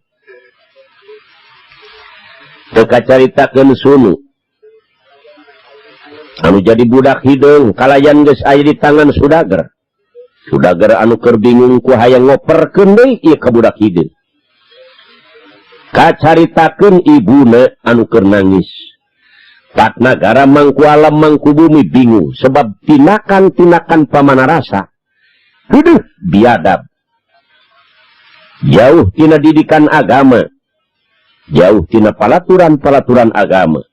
Teu kacaritakeun sunu. Anu jadi budak hideung kalayan geus aya di tangan sudagar. Sudagar anu keur bingung ku hayang ngoperkeun deui ieu ka budak hideung. Kacaritakeun ibuna anu keur nangis. Pat nagara mangku alam mangku bumi bingung sebab tinakan-tinakan pamanarasa. Heueuh biadab. Jauh tina didikan agama. Jauh tina palaturan-palaturan agama.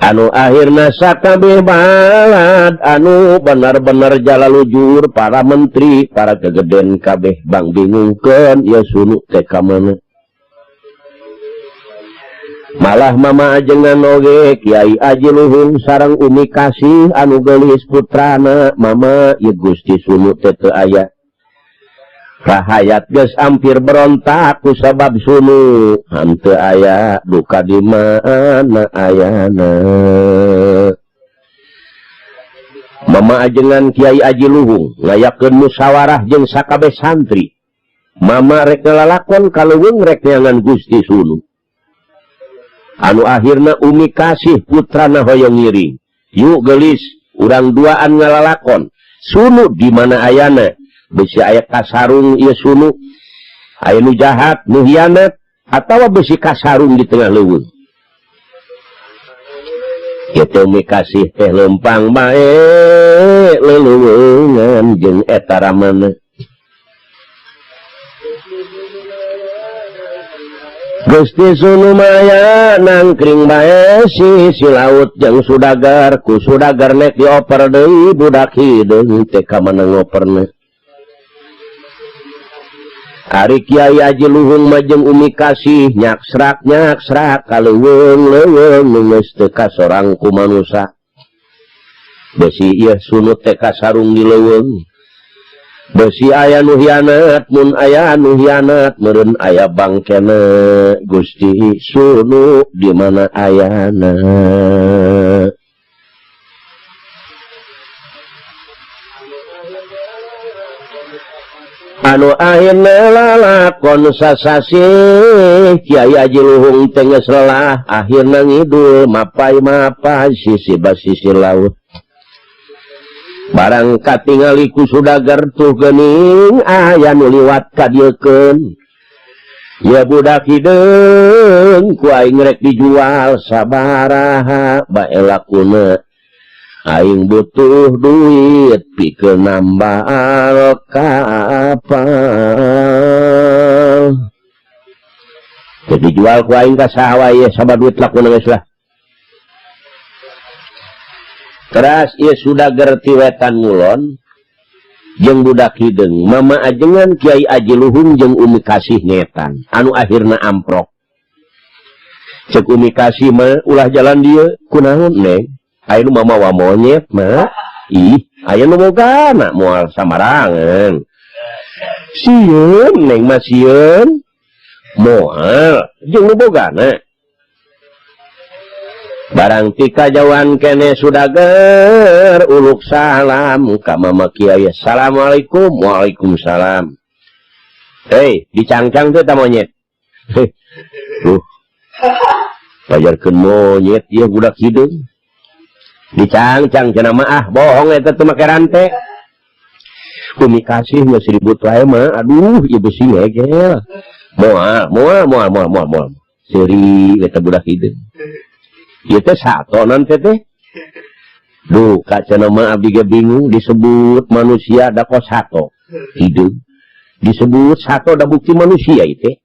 Anu akhirna sakabeh balad anu benar-benar jalalujur para menteri, para gegeden kabeh bang bingungkeun ieu sunu teh ka mana. Malah mama ajengan oge Kiai Aji Luhung sareng Umi Kasih anu geulis putrana mama ieu Gusti sunu teh teu aya. Rahayat geus ampir berontak ku sabab sunu henteu aya duka di mana ayana. Mama ajengan Kiai Aji Luhung ngayakeun musyawarah jeung sakabeh santri. Mama rek ngalakon kaleuweung rek nyangan Gusti sunu. Anu akhirna Umi Kasih putrana hoyong ngiring. Yuk geulis urang duaan ngalalakon. Sunu di mana ayana? Besi aya kasarung ieu sunu. Aya nu jahat, nu hianat atawa besi kasarung di tengah leuweung. Kitu Umi Kasih teh lempang bae leuweungan jeung eta ramana. Gusti sunu maya nangkring bae si laut jeung sudagar ku sudagar nek dioper deui budak hideung teh ka mana ngoperna. Ari Kiai Aji Luhung mah jeung Umi Kasih nyaksrak kaleuweung nu geus teu kasorang ku manusa. Besi ieu sunu teh kasarung di leuweung. Besi aya nu hianat, mun aya nu hianat, meureun aya bangkena Gusti sunu di mana ayana. Anu akhirna lalakon sasasi Kiai Aji Luhung teh geus lelah, akhirna ngidul mapai-mapai sisi basisi laut. Barang katingali ku sudagar tuh geuning aya nu liwat ka dieukeun. Ya budak hideung ku aing rek dijual sabaraha bae lakuna. Aing butuh duit pikeun nambal kapal. Jadi jual ku aing ka saha wae sabab duit lakuna geus lah. Keras ieu sudagar ti wetan ngulon jeung budak hideung mama ajengan Kiai Aji Luhung jeung Umi Kasih ngetan anu akhirna amprok. cek Umi Kasih mah ulah jalan dia kunaon neng aya nu mamawa monyet mah ih aya nu bogana moal samarangan sieun neng mah sieun moal jeung nu bogana barang tika jauhan kene sudager uluk salam ka mama kiai assalamualaikum waalaikumsalam dicangcang teh ta monyet pajarkeun monyet ieu budak hideung dicangcang cenah mah bohong eta teh make rante Umi Kasih geus ribut wae mah aduh ieu besi ngegel moal seri eta budak hideung ieu teh satonan teh duh ka cenah mah abdi ge bingung disebut manusia da kos sato hideung disebut sato da bukti manusia ieu teh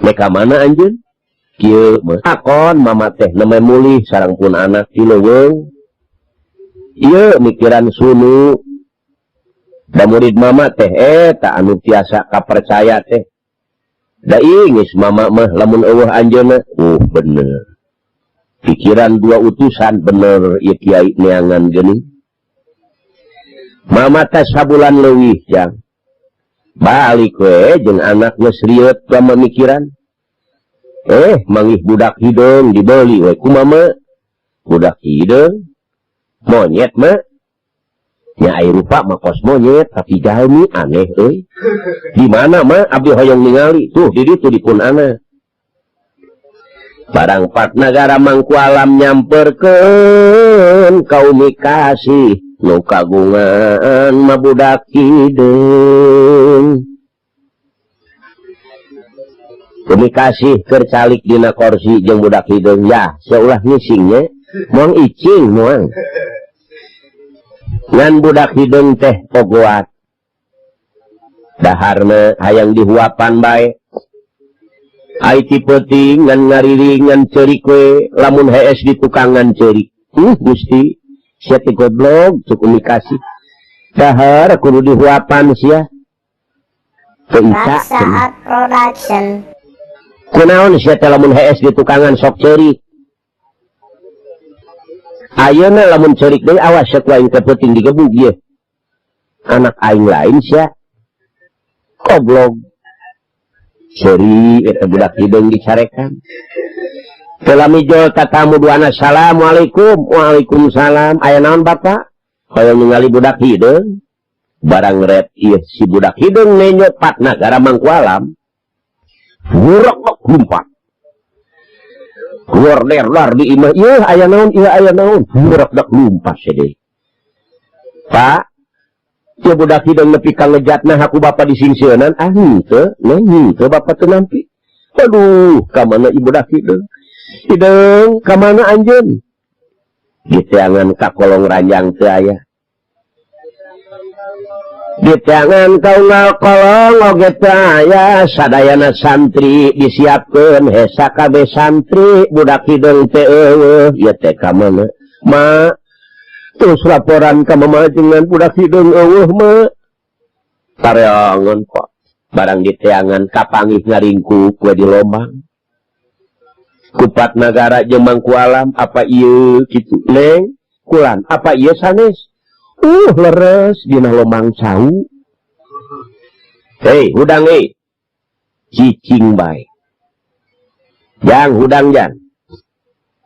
meka mana anjeun kieu mah akon mama teh nemeh mulih sareng pun anak ti leuweung ieu mikiran sunu da murid mama teh eta anu tiasa kapercaya teh da ingis mama mah lamun eueuh anjeunna bener pikiran dua utusan bener ieu kiai neangan geuning mama teh sabulan leuwih jang balik we jeung anak geus rieut pamikiran mangih budak hideung dibeli we ku mama budak hideung monyet mah nya aya rupa mah kos monyet tapi jalmi aneh euy di mana mah abdi hoyong ningali tuh di ditu di punana barang pat nagara mangku alam nyamperkeun ka Umi Kasih nu kagungan mah budak hideung Umi Kasih keur calik dina kursi jeung budak hideung ya seulah ngisingnya moang icing moang ngan budak hideung teh pogoat daharna hayang dihuapan bae ai ti peuting ngan ngariring ngan ceurik we lamun hees di tukangan ceurik Gusti sia ti goblok cuk Umi Kasih dahar kudu dihuapan sia teu isa saat production kunaon sia teh lamun hees di tukangan sok ceurik ayeuna lamun ceurik deui awas sia ku aing teh peuting digebug ieu anak aing lain sia goblok seri eta budak hideung dicarekan telah mijol tatamu duana assalamualaikum waalaikumsalam aya naon bapak hoyong ningali budak hideung barang ret ieu si budak hideung nenyo pat nagara mangku alam ngurok lumpat keluar ler di imah ieu aya naon ngurok dak lumpat sede pak ieu budak hideung nepi ka ngejatna haku bapa disingseunan henteu neng teu bapa teu nampi aduh ka mana ieu budak hideung ka mana anjeun diteangan ka kolong ranjang teu aya diteangan ka unggal kolong oge teu aya sadayana santri disiapkeun hesa kabeh santri budak hideung teh eueuh ieu teh ka mana ma terus laporan ka mamajengan budak hideung eueuh mah tareangan Pak barang diteangan kapangih ngaringkuk we di lombang kupat nagara jeung mangku alam apa ieu kitu neng kulan apa ieu sanes leres dina lombang cau hudang cicing bae jang hudang jang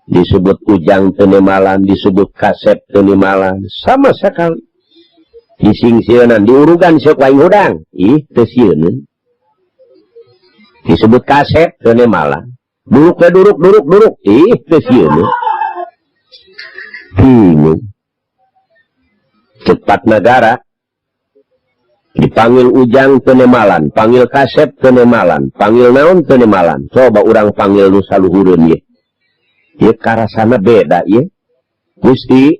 disebut ujang teu nemalan disebut kasep teu nemalan sama sekali disingseunan diurugan sok lain hudang teu sieun disebut kasep teu nemalan duruk teu sieun bingung cepat negara dipanggil ujang teu nemalan panggil kasep teu nemalan panggil naon teu nemalan coba urang panggil nu saluhureun ye ieu karasana beda ieu Gusti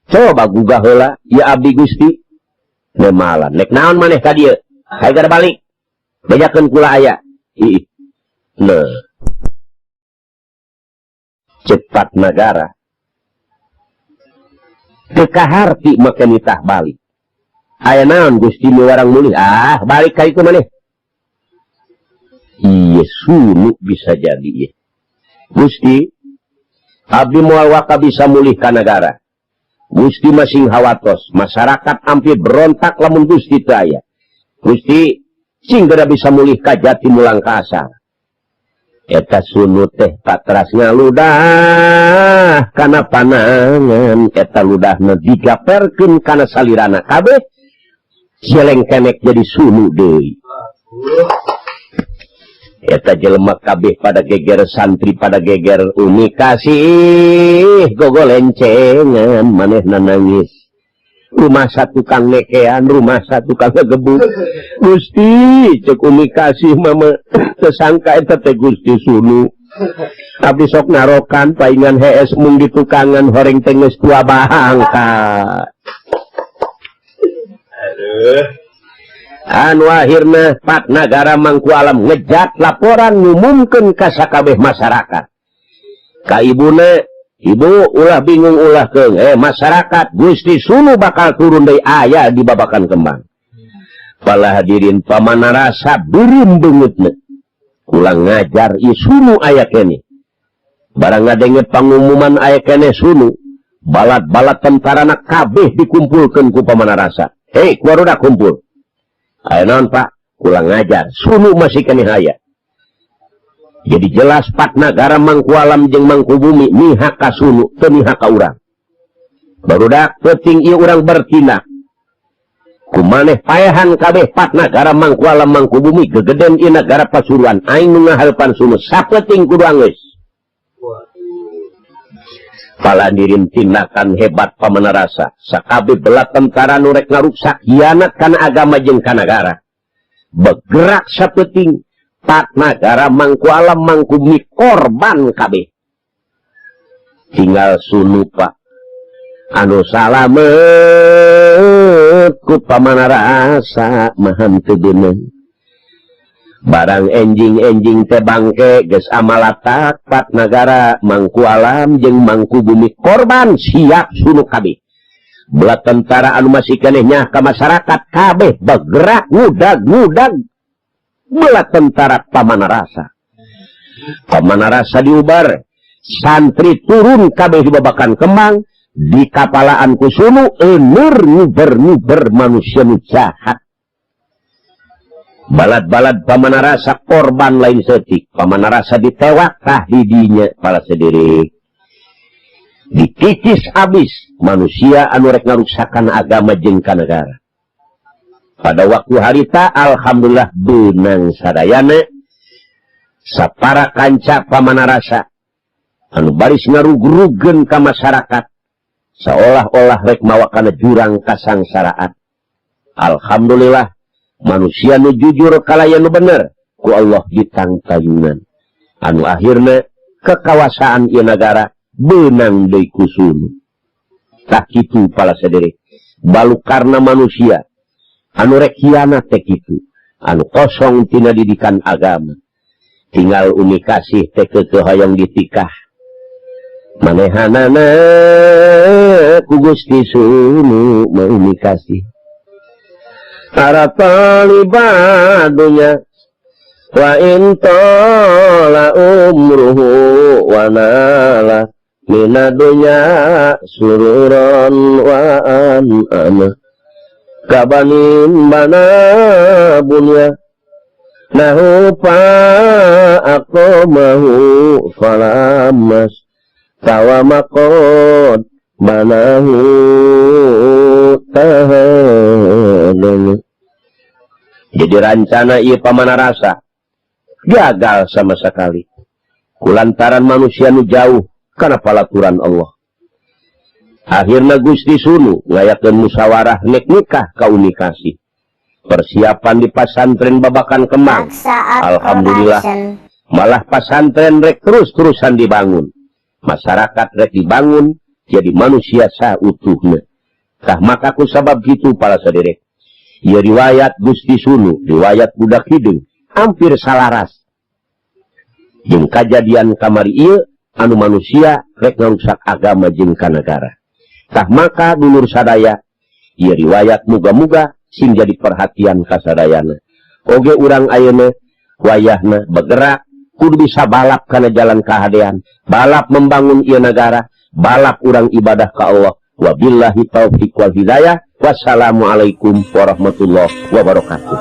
coba gugah heula ieu abdi Gusti nemalan nek naon maneh ka dieu hayu gara balik bejakeun kula aya cepat negara kekaharti make nitah balik aya naon Gusti nu warang mulih balik ka itu maneh ieu sunu bisa jadi ieu Gusti abdi moal waka bisa mulih ka negara. Gusti masing hawatos, masyarakat hampir berontak lamun Gusti teu aya. Gusti sing geura bisa mulih ka jati mulang ka asal. Eta Sunu teh patras ngaludah kana panangan, eta ludahna digaperkeun kana salirana kabeh, jeleng kenek jadi Sunu deui. Eta jelema kabeh pada geger, santri pada geger, Umi kasih gogolencengan manehna nangis. Rumah satu kang nekean, rumah satu kang ngegebuk. Gusti, cek Umi kasih mama tersangka eta teh Gusti Sunu. Abdi sok narokan paingan hees mung di tukangan horeng teh geus tua bahangka. Anu akhirna Pat Nagara Mangku Alam ngejat laporan ngumumkeun ka sakabeh masyarakat. Ka ibuna, ibu ulah bingung ulah keung, masyarakat Gusti Sunu bakal turun dari aya di Babakan Kembang. Pala hadirin pamana rasa beureum beungeutna. Ulang ngajar ieu Sunu aya kene. Barang ngadenge pangumuman aya kene Sunu, balat-balat tentarana kabeh dikumpulkeun ku pamana rasa. Hei, kuarudak kumpul. Aya naon Pak? Ulang ngajar Sunu masih kene aya. Jadi jelas Pat Nagara Mangku Alam jeung Mangku Bumi mihak ka Sunu, teu mihak ka urang. Barudak penting ieu urang bertindak. Kumaneh paehan kabeh Pat Nagara Mangku Alam Mangku Bumi gegeden ieu nagara Pasuruan aing nu ngahalpan Sunu sapenting kudu anggeus. Paladirin tindakan hebat pamana rasa sakabeh bela tentara nu rek ngaruksak hianat kana agama jeung ka nagara. Bergerak sapenting Pat Nagara Mangku Alam Mangku Bumi korban kabeh. Tinggal Sunu Pak anu salamet ku pamana rasa mahan teu beunang. Barang enjing-enjing teh bangke geus amalatak Pat Nagara Mangku Alam jeung Mangku Bumi korban siap Sunu kabeh. Belah tentara anu masih keneh nya ka masyarakat kabeh bergerak ngudag-ngudag. Belah tentara pamana rasa. Pamana rasa diubar, santri turun kabeh di Babakan Kembang, di kapalaan ku Sunu euneur nguber-nguber manusia nu jahat. Balad-balad pamana rasa korban lain setik. Pamana rasa ditewak tah di dinya pala sederek. Dikikis abis manusia anu rek ngaruksakan agama jeung ka negara. Pada waktu harita alhamdulillah beunang sadayana sapara kanca pamana rasa anu baris ngarug-rugeun ka masyarakat seolah-olah rek mawa kana jurang kasangsaraan. Alhamdulillah manusia nu jujur kalaya nu bener ku Allah ditangtayunan. Anu akhirna kekawasaan ieu nagara beunang deui ku Sunu. Tah kitu pala saderek. Balukarna manusia anu rek hianat teh kitu. Anu kosong tina didikan agama. Tinggal Umi kasih teh keukeuh hoyong ditikah. Manehanana ku Gusti Sunu mah Umi kasih. Ara talibadunya wa intola umruhu wa nala minadunya sururon wa an'ama kabanin bana bunya nahu fa'akomahu falamas tawamakod banahu tahadan. Jadi rencana ieu pamana rasa gagal sama sekali. Kulantaran manusia nu jauh kana palaturan Allah. Akhirna Gusti Sunu ngayakeun musyawarah nek nikah ka Umi kasih. Persiapan di pasantren Babakan Kembang. Alhamdulillah malah pasantren rek terus-terusan dibangun. Masyarakat rek dibangun jadi manusia sautuhna. Tah maka ku sabab kitu para saderek. Ieu riwayat Gusti Sunu, riwayat budak hideung hampir salaras. Jeung kajadian kamari ieu anu manusia rek ngarusak agama jeung ka nagara. Tah maka dulur sadaya, ieu riwayat muga-muga sing jadi perhatian ka sadayana. Oge urang ayeuna wayahna bergerak kudu bisa balap karena jalan kehadean, balap membangun ieu negara, balap urang ibadah ka Allah. Wabillahi taufiq wal hidayah. Wassalamualaikum warahmatullahi wabarakatuh.